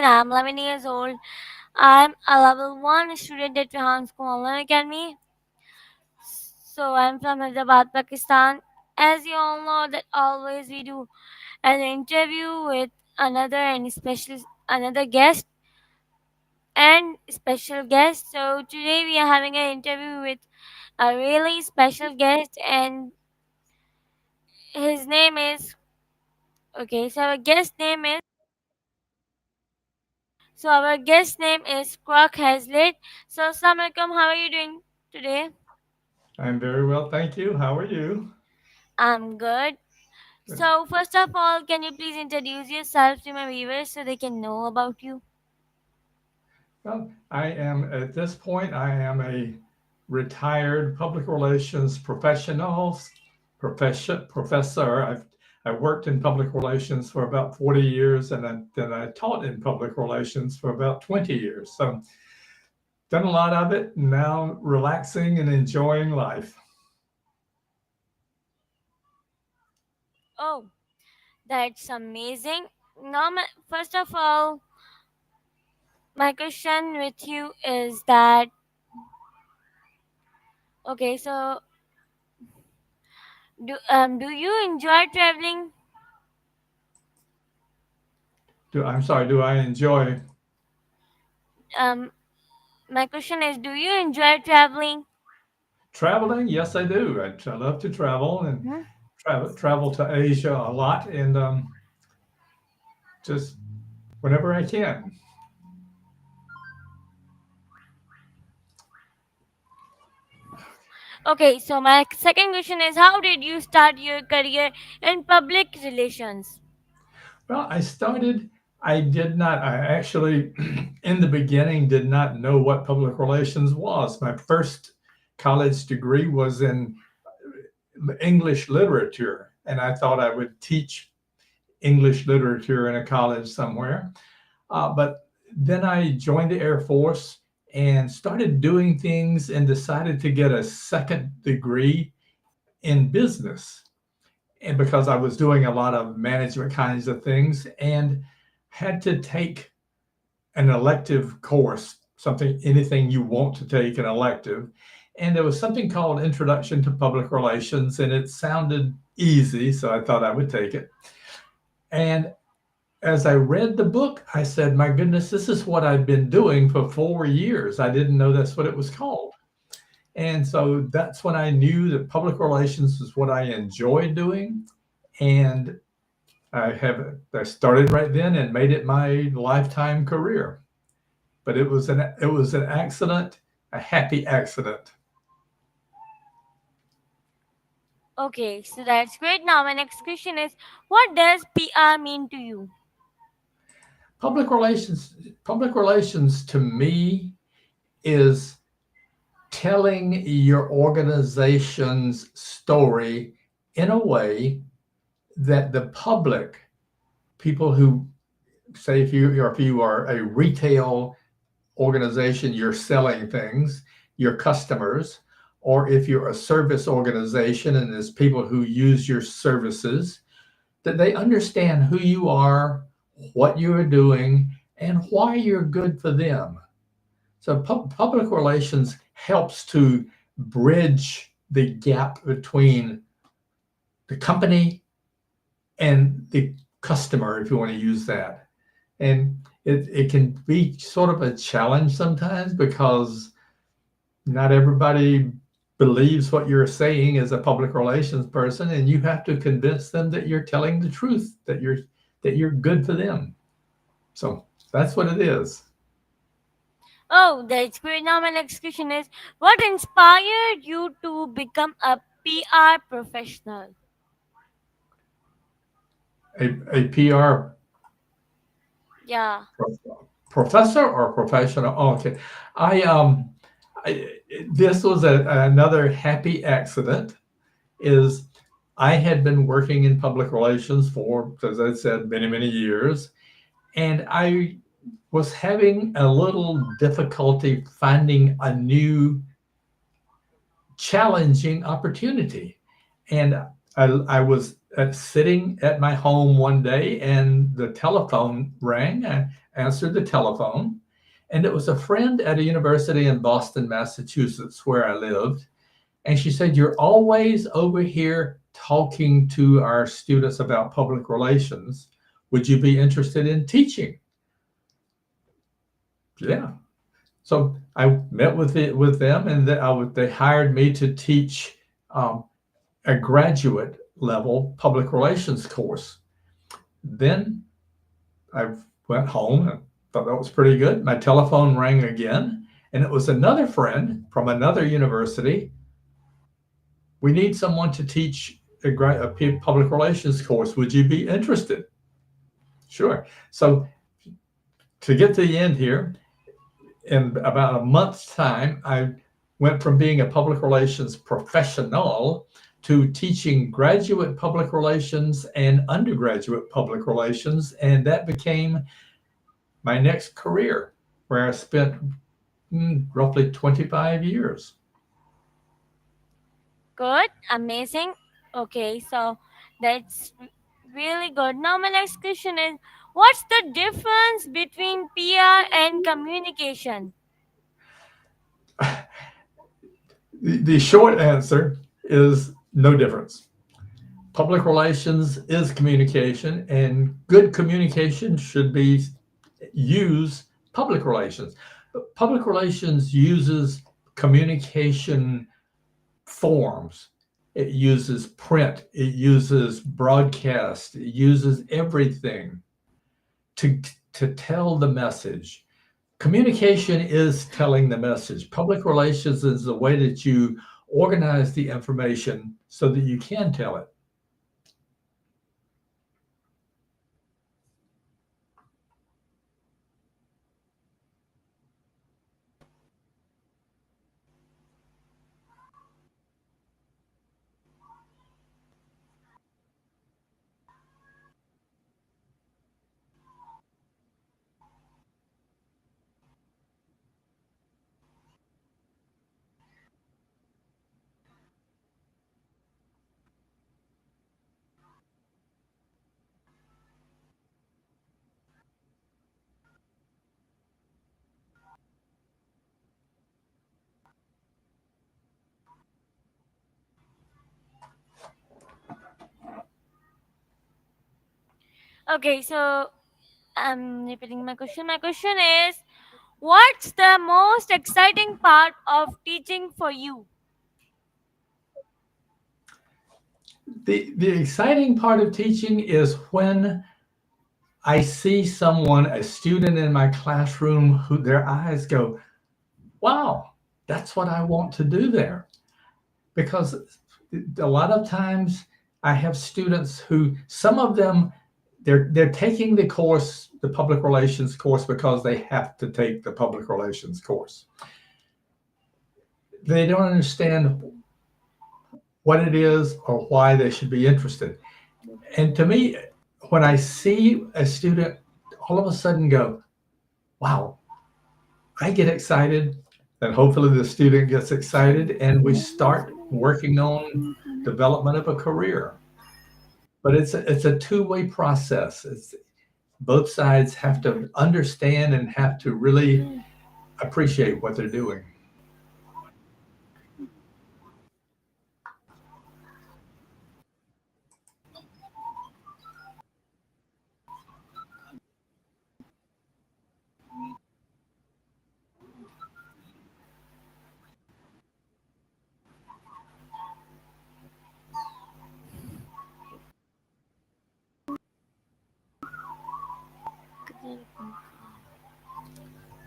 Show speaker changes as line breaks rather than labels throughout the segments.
I'm 11 years old. I'm a level 1 student at TrainingWali Academy. So I'm from Hyderabad, Pakistan. As you all know that always we do an interview with another guest and special guest. So today we are having an interview with a really special guest, and his name is our guest name is Kirk Hazlett. So Assalamu alaikum, how are you doing today?
I'm very well, thank you. How are you?
I'm good.
Good.
So first of all, can you please introduce yourself to my viewers so they can know about you?
Well, at this point, I am a retired public relations professor. I worked in public relations for about 40 years, and then I taught in public relations for about 20 years. So done a lot of it, and now relaxing and enjoying life.
Oh, that's amazing. Now, first of all, my question with you is that okay, so do you enjoy traveling?
Do I enjoy
Um, my question is, do you enjoy traveling?
traveling? Yes, I do. I love to travel and
Hmm?
travel to Asia a lot, and just whenever I can.
Okay, so my second question is, how did you start your career in public relations?
Well, I did not, I actually, in the beginning, did not know what public relations was. My first college degree was in English literature, and I thought I would teach English literature in a college somewhere. But then I joined the Air Force and started doing things and decided to get a second degree in business. And because I was doing a lot of management kinds of things and had to take an elective course, anything you want to take an elective. And there was something called Introduction to Public Relations, and it sounded easy, so I thought I would take it. And as I read the book, I said, my goodness, this is what I've been doing for 4 years. I didn't know that's what it was called. And so that's when I knew that public relations is what I enjoyed doing. And I started right then and made it my lifetime career. But it was an accident, a happy accident.
Okay, so that's great. Now, my next question is, what does PR mean to you?
Public relations to me is telling your organization's story in a way that the public, people who say if you are a retail organization, you're selling things, your customers, or if you're a service organization and there's people who use your services, that they understand who you are, what you are doing, and why you're good for them. So public relations helps to bridge the gap between the company and the customer, if you want to use that. And it can be sort of a challenge sometimes because not everybody believes what you're saying as a public relations person, and you have to convince them that you're telling the truth, that you're good for them. So that's what it is.
Oh, that's great. Now, my next question is, what inspired you to become a PR professional?
A PR
Yeah.
professor or professional? Oh, okay. I I, this was another happy accident. Is I had been working in public relations for, as I said, many years, and I was having a little difficulty finding a new challenging opportunity. And I was sitting at my home one day and the telephone rang. I answered the telephone, and it was a friend at a university in Boston, Massachusetts, where I lived. And she said, "You're always over here talking to our students about public relations. Would you be interested in teaching?" Yeah. So I met with them, and they hired me to teach um, a graduate level public relations course. Then I went home and thought that was pretty good. My telephone rang again, and it was another friend from another university. "We need someone to teach a public relations course. Would you be interested?" Sure. So to get to the end here, in about a month's time, I went from being a public relations professional to teaching graduate public relations and undergraduate public relations. And that became my next career, where I spent roughly 25 years.
Good, amazing. Okay, so that's really good. Now, my next question is, what's the difference between PR and communication?
The short answer is no difference. Public relations is communication, and good communication should be use public relations. But public relations uses communication forms. It uses print, it uses broadcast, it uses everything to, to tell the message. Communication is telling the message. Public relations is the way that you organize the information so that you can tell it.
Okay, so I'm repeating my question. My question is, what's the most exciting part of teaching for you?
The exciting part of teaching is when I see someone, a student in my classroom, who their eyes go, "Wow, that's what I want to do there." Because a lot of times I have students who, some of them, they're taking the course, the public relations course, because they have to take the public relations course. They don't understand what it is or why they should be interested. And to me, when I see a student all of a sudden go, "Wow," I get excited, and hopefully the student gets excited, and we start working on development of a career. But it's a two-way process. It's both sides have to understand and have to really appreciate what they're doing.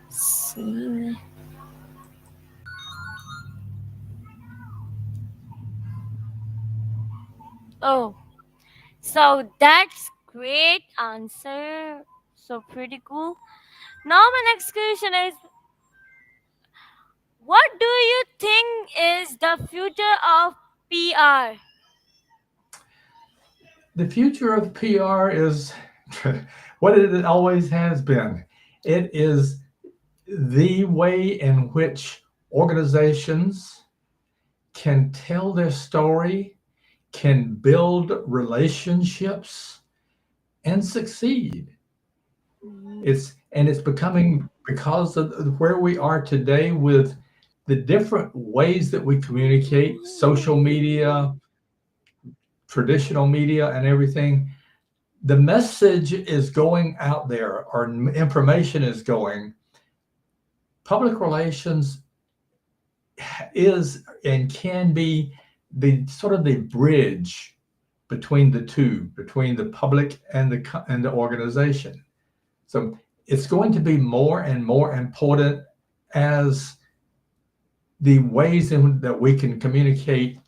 See. Oh, so that's great answer. So pretty cool. Now my next question is, what do you think is the future of PR?
The future of PR is what it always has been. It is the way in which organizations can tell their story can build relationships and succeed. It's becoming, because of where we are today with the different ways that we communicate, social media, traditional media, and everything. The message is going out there, or information is going. Public relations is and can be the sort of the bridge between the two, between the public and the organization. So it's going to be more and more important as the ways that we can communicate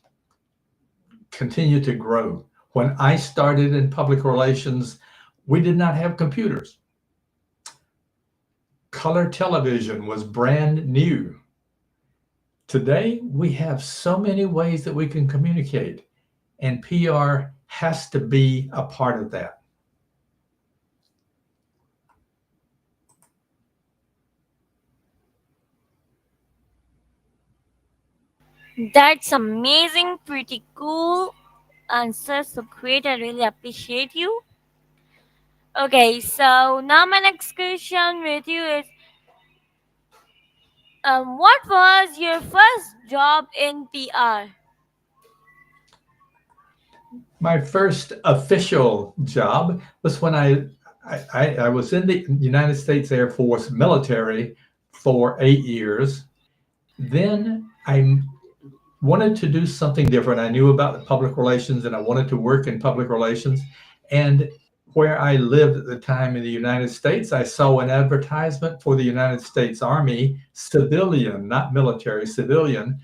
continue to grow. When I started in public relations, we did not have computers. Color television was brand new. Today, we have so many ways that we can communicate, and PR has to be a part of that.
That's amazing, pretty cool answer. So great, I really appreciate you. Okay, so now my next question with you is, what was your first job in PR?
My first official job was when I was in the United States Air Force military for 8 years. Then I wanted to do something different. I knew about the public relations and I wanted to work in public relations. And where I lived at the time in the United States, I saw an advertisement for the United States Army, civilian, not military, civilian,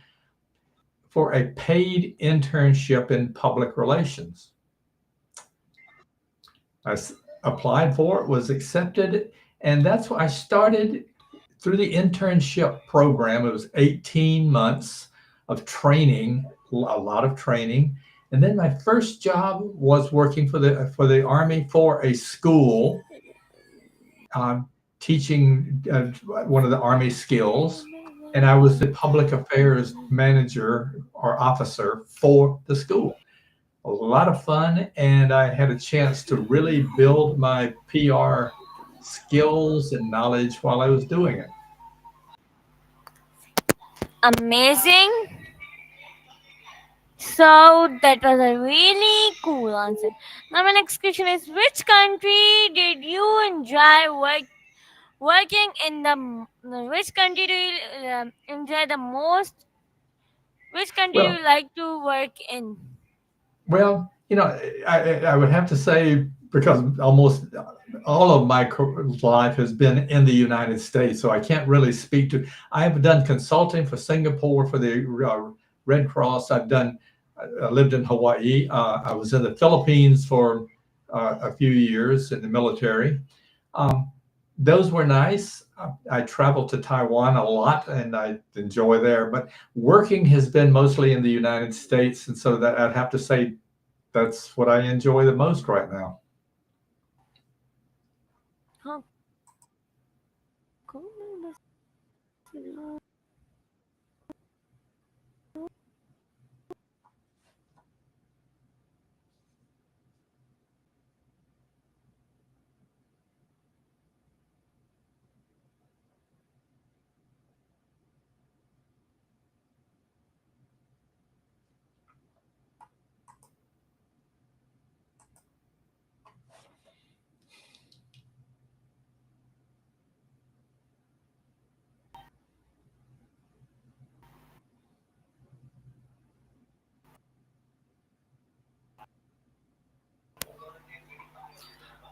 for a paid internship in public relations. I applied for it, was accepted, and that's why I started through the internship program. It was 18 months of training, a lot of training. And then my first job was working for the Army for a school, teaching one of the Army skills. And I was the public affairs manager or officer for the school. A lot of fun, and I had a chance to really build my PR skills and knowledge while I was doing it.
Amazing. So that was a really cool answer. Now my next question is, which country did you enjoy working in which country do you enjoy the most? Which country do
Well,
you like to work in?
well, I would have to say, because almost all of my life has been in the United States, so I can't really speak to. I have done consulting for Singapore for the Red Cross. I lived in Hawaii. I was in the Philippines for a few years in the military. Um, those were nice. I traveled to Taiwan a lot, and I enjoy there. But working has been mostly in the United States, and so that I'd have to say that's what I enjoy the most right now.
Huh.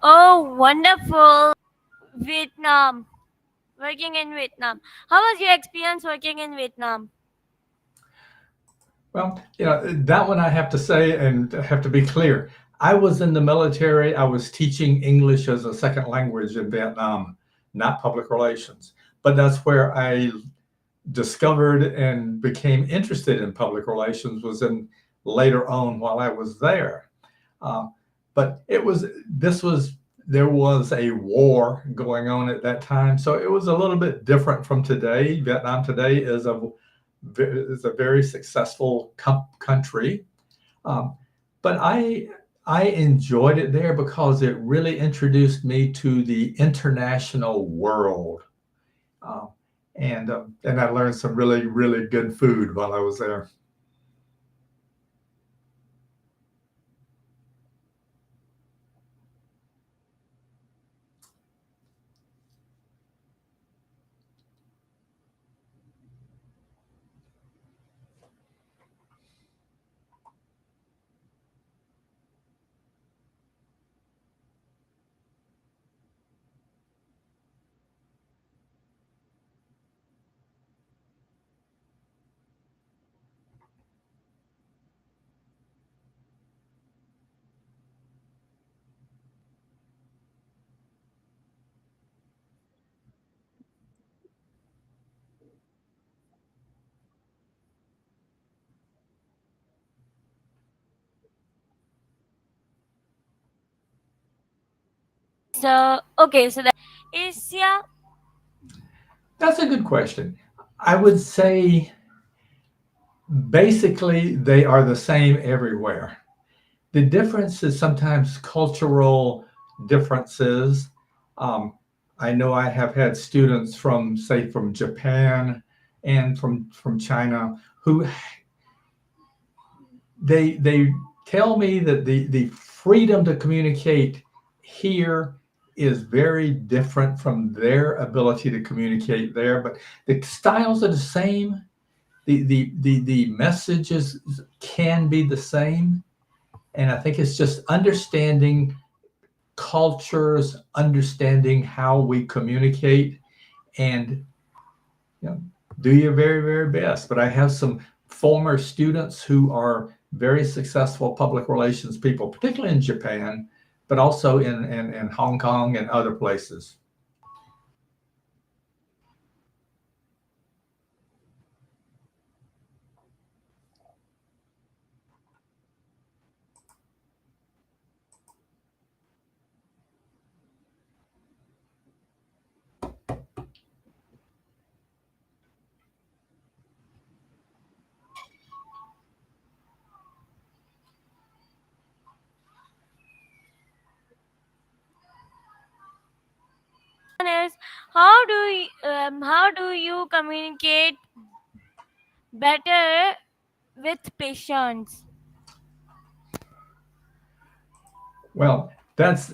Oh, wonderful. Vietnam. Working in Vietnam. How was your experience working in Vietnam?
Well, that one I have to say and have to be clear. I was in the military. I was teaching English as a second language in Vietnam, not public relations. But that's where I discovered and became interested in public relations, was in later on while I was there. Uh, but there was a war going on at that time, so it was a little bit different from today. Vietnam today is a very successful country. Um, but I enjoyed it there because it really introduced me to the international world, uh, and I learned some really good food while I was there.
So okay, so that is, yeah.
That's a good question. I would say basically they are the same everywhere. The difference is sometimes cultural differences. Um, I know I have had students from, say, from Japan and from China who they tell me that the freedom to communicate here is very different from their ability to communicate there, but the styles are the same. The messages can be the same, and I think it's just understanding cultures, understanding how we communicate, and you know, do your very best. But I have some former students who are very successful public relations people, particularly in Japan, but also in Hong Kong and other places.
One is, how do you communicate better with patients?
Well, that's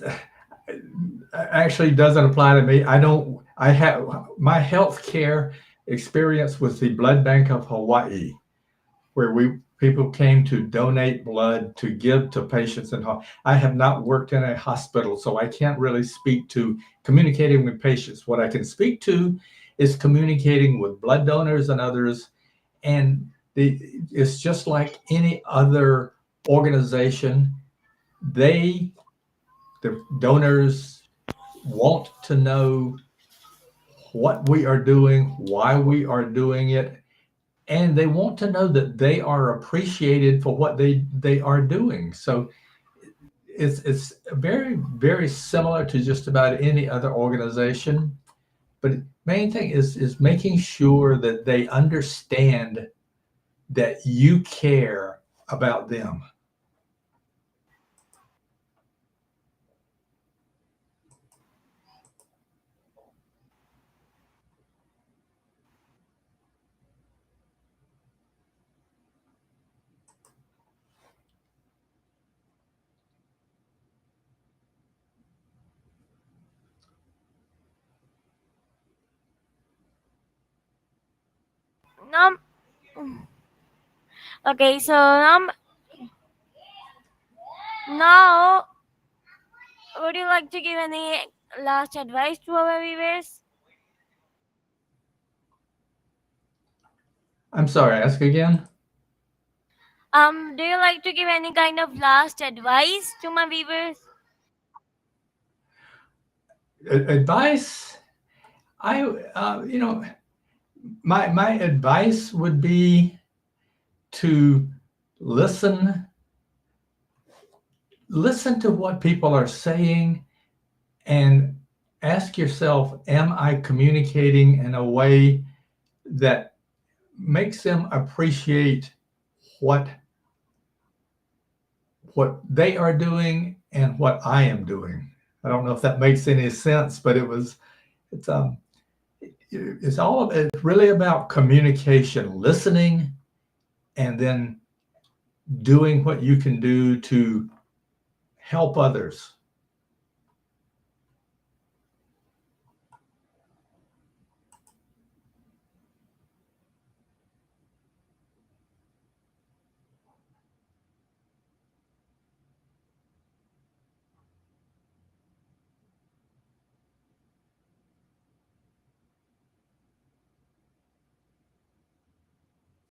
actually doesn't apply to me. I don't. I have my healthcare experience with the Blood Bank of Hawaii, where we people came to donate blood to give to patients in hospital. I have not worked in a hospital, so I can't really speak to communicating with patients. What I can speak to is communicating with blood donors and others, and it's just like any other organization. They, the donors, want to know what we are doing, why we are doing it, and they want to know that they are appreciated for what they are doing. So it's very similar to just about any other organization. But main thing is making sure that they understand that you care about them.
Um, okay, so now would you like to give any last advice to our viewers?
I'm sorry, ask again.
Do you like to give any kind of last advice to my viewers?
Advice. I my advice would be to listen listen to what people are saying and ask yourself, am I communicating in a way that makes them appreciate what what they are doing and what I am doing. I don't know if that makes any sense, but it's it's really about communication, listening, and then doing what you can do to help others